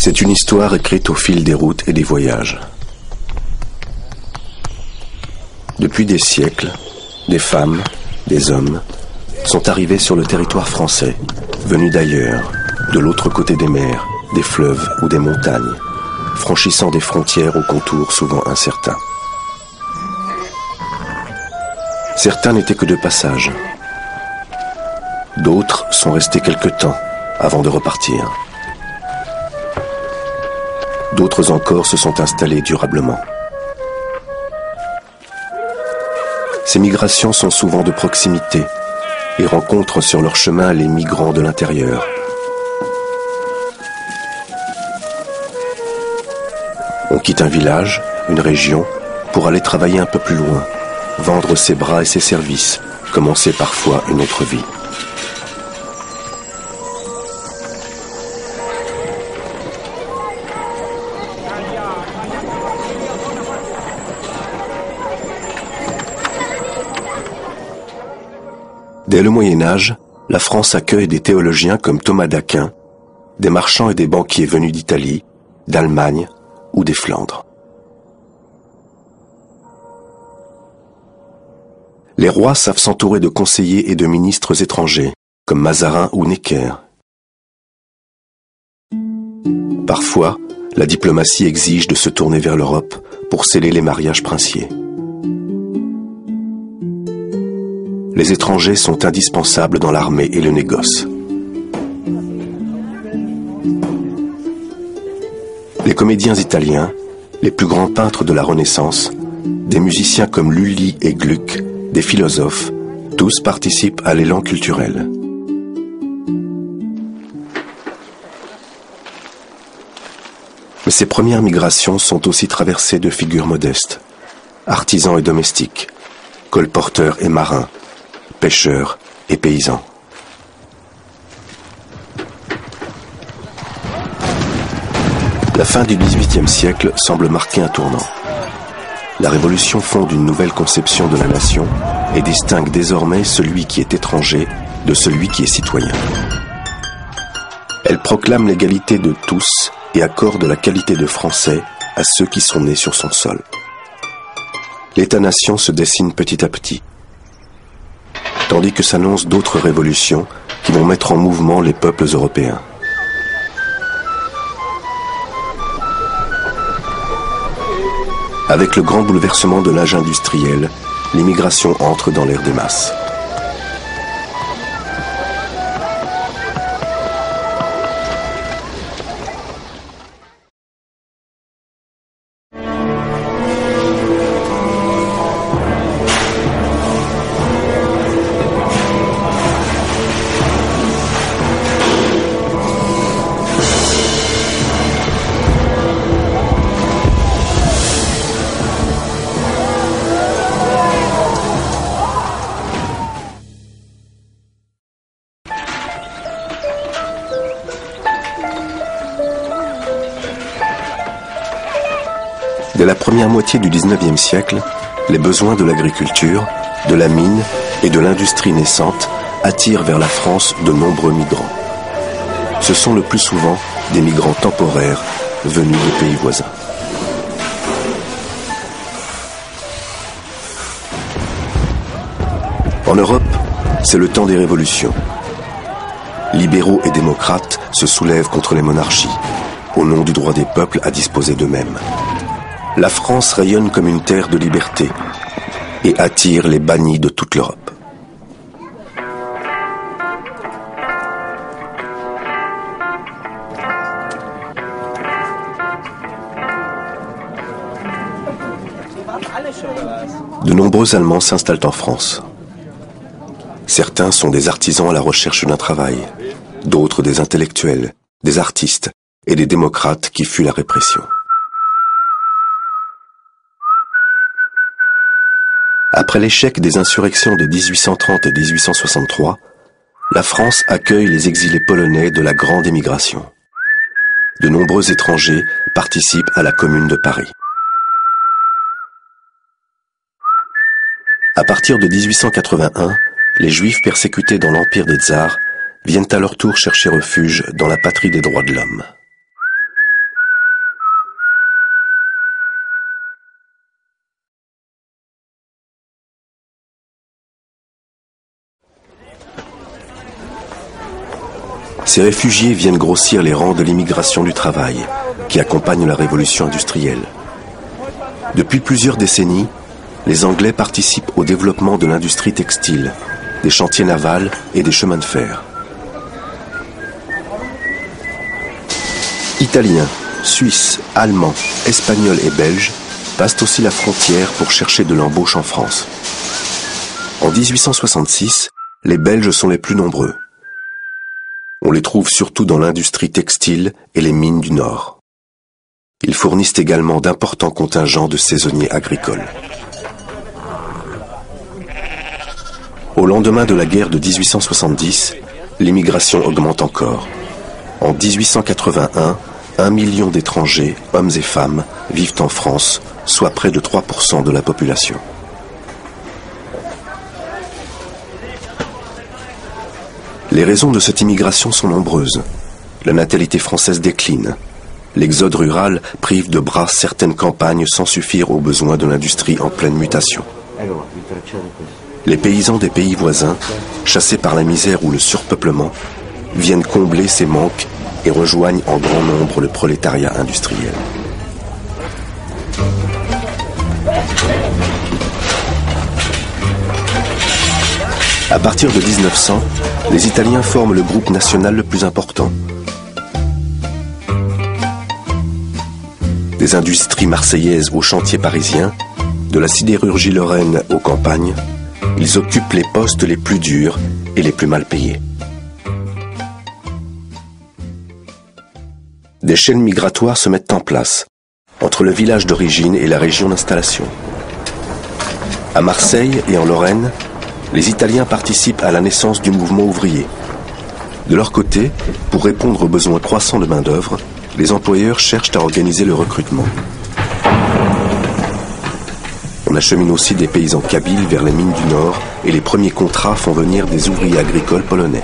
C'est une histoire écrite au fil des routes et des voyages. Depuis des siècles, des femmes, des hommes sont arrivés sur le territoire français, venus d'ailleurs, de l'autre côté des mers, des fleuves ou des montagnes, franchissant des frontières aux contours souvent incertains. Certains n'étaient que de passage. D'autres sont restés quelque temps avant de repartir. D'autres encore se sont installés durablement. Ces migrations sont souvent de proximité et rencontrent sur leur chemin les migrants de l'intérieur. On quitte un village, une région, pour aller travailler un peu plus loin, vendre ses bras et ses services, commencer parfois une autre vie. Dès le Moyen-Âge, la France accueille des théologiens comme Thomas d'Aquin, des marchands et des banquiers venus d'Italie, d'Allemagne ou des Flandres. Les rois savent s'entourer de conseillers et de ministres étrangers, comme Mazarin ou Necker. Parfois, la diplomatie exige de se tourner vers l'Europe pour sceller les mariages princiers. Les étrangers sont indispensables dans l'armée et le négoce. Les comédiens italiens, les plus grands peintres de la Renaissance, des musiciens comme Lully et Gluck, des philosophes, tous participent à l'élan culturel. Mais ces premières migrations sont aussi traversées de figures modestes, artisans et domestiques, colporteurs et marins, pêcheurs et paysans. La fin du XVIIIe siècle semble marquer un tournant. La Révolution fonde une nouvelle conception de la nation et distingue désormais celui qui est étranger de celui qui est citoyen. Elle proclame l'égalité de tous et accorde la qualité de Français à ceux qui sont nés sur son sol. L'État-nation se dessine petit à petit, tandis que s'annoncent d'autres révolutions qui vont mettre en mouvement les peuples européens. Avec le grand bouleversement de l'âge industriel, l'immigration entre dans l'ère des masses. Dès la première moitié du XIXe siècle, les besoins de l'agriculture, de la mine et de l'industrie naissante attirent vers la France de nombreux migrants. Ce sont le plus souvent des migrants temporaires venus de pays voisins. En Europe, c'est le temps des révolutions. Libéraux et démocrates se soulèvent contre les monarchies, au nom du droit des peuples à disposer d'eux-mêmes. La France rayonne comme une terre de liberté et attire les bannis de toute l'Europe. De nombreux Allemands s'installent en France. Certains sont des artisans à la recherche d'un travail, d'autres des intellectuels, des artistes et des démocrates qui fuient la répression. Après l'échec des insurrections de 1830 et 1863, la France accueille les exilés polonais de la grande émigration. De nombreux étrangers participent à la Commune de Paris. À partir de 1881, les Juifs persécutés dans l'Empire des Tsars viennent à leur tour chercher refuge dans la patrie des droits de l'homme. Ces réfugiés viennent grossir les rangs de l'immigration du travail, qui accompagne la révolution industrielle. Depuis plusieurs décennies, les Anglais participent au développement de l'industrie textile, des chantiers navals et des chemins de fer. Italiens, Suisses, Allemands, Espagnols et Belges passent aussi la frontière pour chercher de l'embauche en France. En 1866, les Belges sont les plus nombreux. On les trouve surtout dans l'industrie textile et les mines du Nord. Ils fournissent également d'importants contingents de saisonniers agricoles. Au lendemain de la guerre de 1870, l'immigration augmente encore. En 1881, 1 million d'étrangers, hommes et femmes, vivent en France, soit près de 3% de la population. Les raisons de cette immigration sont nombreuses. La natalité française décline. L'exode rural prive de bras certaines campagnes sans suffire aux besoins de l'industrie en pleine mutation. Les paysans des pays voisins, chassés par la misère ou le surpeuplement, viennent combler ces manques et rejoignent en grand nombre le prolétariat industriel. À partir de 1900, les Italiens forment le groupe national le plus important. Des industries marseillaises aux chantiers parisiens, de la sidérurgie lorraine aux campagnes, ils occupent les postes les plus durs et les plus mal payés. Des chaînes migratoires se mettent en place, entre le village d'origine et la région d'installation. À Marseille et en Lorraine, les Italiens participent à la naissance du mouvement ouvrier. De leur côté, pour répondre aux besoins croissants de main-d'œuvre, les employeurs cherchent à organiser le recrutement. On achemine aussi des paysans kabyles vers les mines du Nord et les premiers contrats font venir des ouvriers agricoles polonais.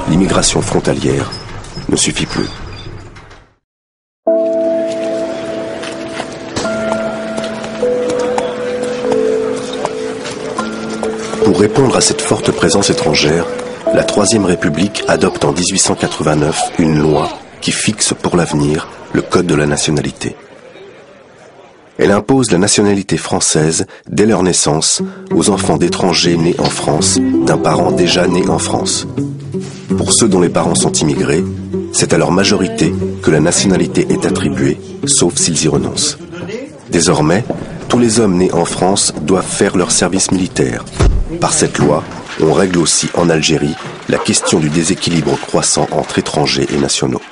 L'immigration frontalière ne suffit plus. Pour répondre à cette forte présence étrangère, la Troisième République adopte en 1889 une loi qui fixe pour l'avenir le Code de la nationalité. Elle impose la nationalité française dès leur naissance aux enfants d'étrangers nés en France d'un parent déjà né en France. Pour ceux dont les parents sont immigrés, c'est à leur majorité que la nationalité est attribuée, sauf s'ils y renoncent. Désormais, tous les hommes nés en France doivent faire leur service militaire. Par cette loi, on règle aussi en Algérie la question du déséquilibre croissant entre étrangers et nationaux.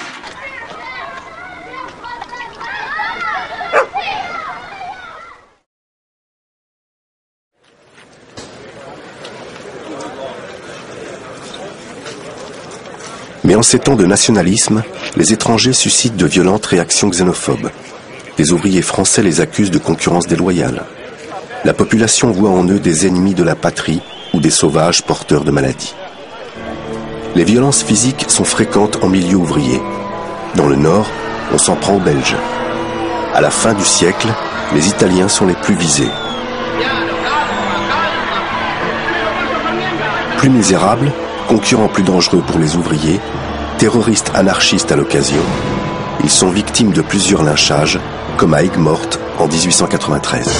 Mais en ces temps de nationalisme, les étrangers suscitent de violentes réactions xénophobes. Les ouvriers français les accusent de concurrence déloyale. La population voit en eux des ennemis de la patrie ou des sauvages porteurs de maladies. Les violences physiques sont fréquentes en milieu ouvrier. Dans le Nord, on s'en prend aux Belges. À la fin du siècle, les Italiens sont les plus visés. Plus misérables, concurrents plus dangereux pour les ouvriers, terroristes anarchistes à l'occasion, ils sont victimes de plusieurs lynchages, comme à Aigues-Mortes en 1893.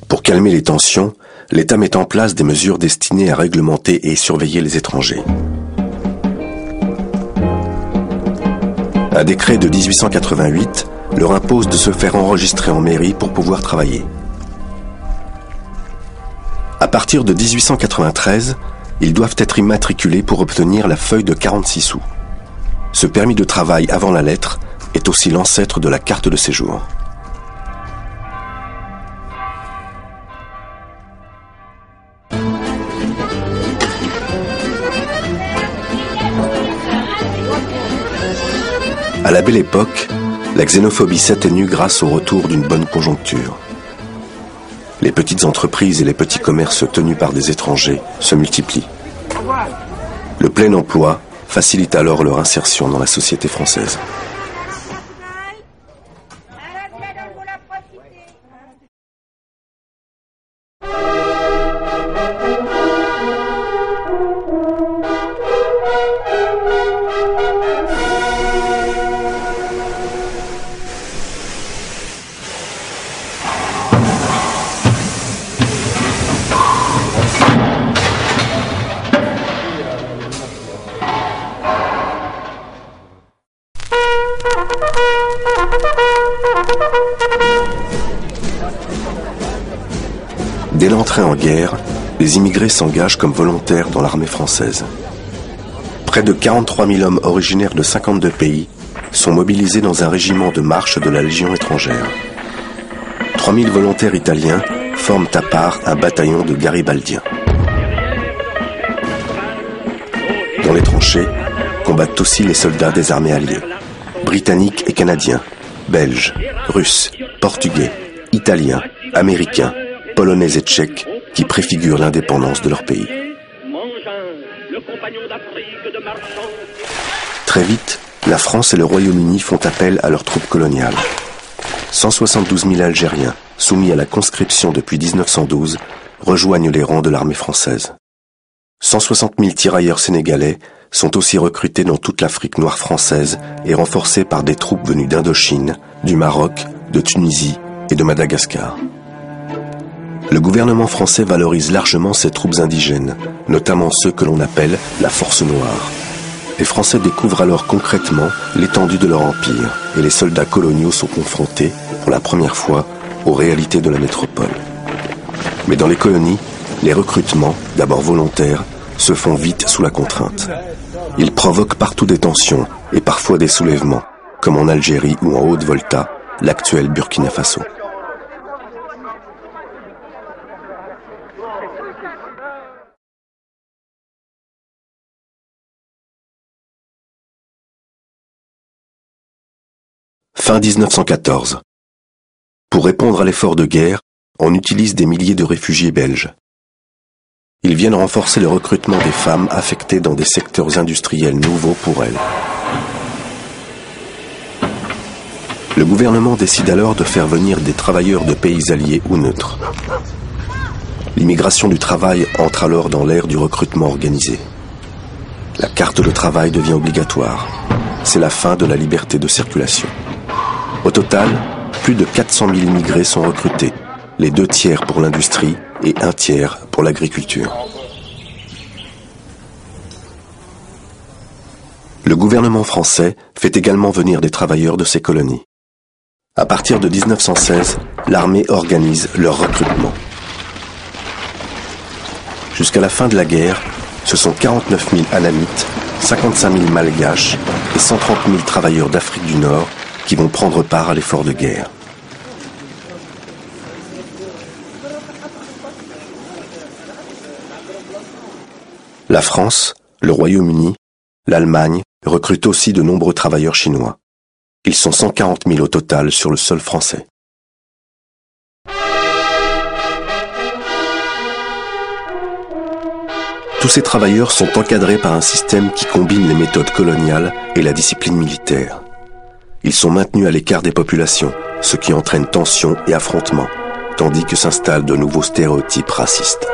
Pour calmer les tensions, l'État met en place des mesures destinées à réglementer et surveiller les étrangers. Un décret de 1888 leur impose de se faire enregistrer en mairie pour pouvoir travailler. À partir de 1893, ils doivent être immatriculés pour obtenir la feuille de 46 sous. Ce permis de travail avant la lettre est aussi l'ancêtre de la carte de séjour. À la Belle Époque, la xénophobie s'atténue grâce au retour d'une bonne conjoncture. Les petites entreprises et les petits commerces tenus par des étrangers se multiplient. Le plein emploi facilite alors leur insertion dans la société française. entrée en guerre, les immigrés s'engagent comme volontaires dans l'armée française. Près de 43 000 hommes originaires de 52 pays sont mobilisés dans un régiment de marche de la Légion étrangère. 3 000 volontaires italiens forment à part un bataillon de garibaldiens. Dans les tranchées, combattent aussi les soldats des armées alliées, britanniques et canadiens, belges, russes, portugais, italiens, américains, polonais et tchèques qui préfigurent l'indépendance de leur pays. Très vite, la France et le Royaume-Uni font appel à leurs troupes coloniales. 172 000 Algériens, soumis à la conscription depuis 1912, rejoignent les rangs de l'armée française. 160 000 tirailleurs sénégalais sont aussi recrutés dans toute l'Afrique noire française et renforcés par des troupes venues d'Indochine, du Maroc, de Tunisie et de Madagascar. Le gouvernement français valorise largement ses troupes indigènes, notamment ceux que l'on appelle la Force Noire. Les Français découvrent alors concrètement l'étendue de leur empire et les soldats coloniaux sont confrontés, pour la première fois, aux réalités de la métropole. Mais dans les colonies, les recrutements, d'abord volontaires, se font vite sous la contrainte. Ils provoquent partout des tensions et parfois des soulèvements, comme en Algérie ou en Haute-Volta, l'actuel Burkina Faso. Fin 1914. Pour répondre à l'effort de guerre, on utilise des milliers de réfugiés belges. Ils viennent renforcer le recrutement des femmes affectées dans des secteurs industriels nouveaux pour elles. Le gouvernement décide alors de faire venir des travailleurs de pays alliés ou neutres. L'immigration du travail entre alors dans l'ère du recrutement organisé. La carte de travail devient obligatoire. C'est la fin de la liberté de circulation. Au total, plus de 400 000 immigrés sont recrutés, les 2 tiers pour l'industrie et 1 tiers pour l'agriculture. Le gouvernement français fait également venir des travailleurs de ces colonies. À partir de 1916, l'armée organise leur recrutement. Jusqu'à la fin de la guerre, ce sont 49 000 Anamites, 55 000 Malgaches et 130 000 travailleurs d'Afrique du Nord qui vont prendre part à l'effort de guerre. La France, le Royaume-Uni, l'Allemagne recrutent aussi de nombreux travailleurs chinois. Ils sont 140 000 au total sur le sol français. Tous ces travailleurs sont encadrés par un système qui combine les méthodes coloniales et la discipline militaire. Ils sont maintenus à l'écart des populations, ce qui entraîne tensions et affrontements, tandis que s'installent de nouveaux stéréotypes racistes.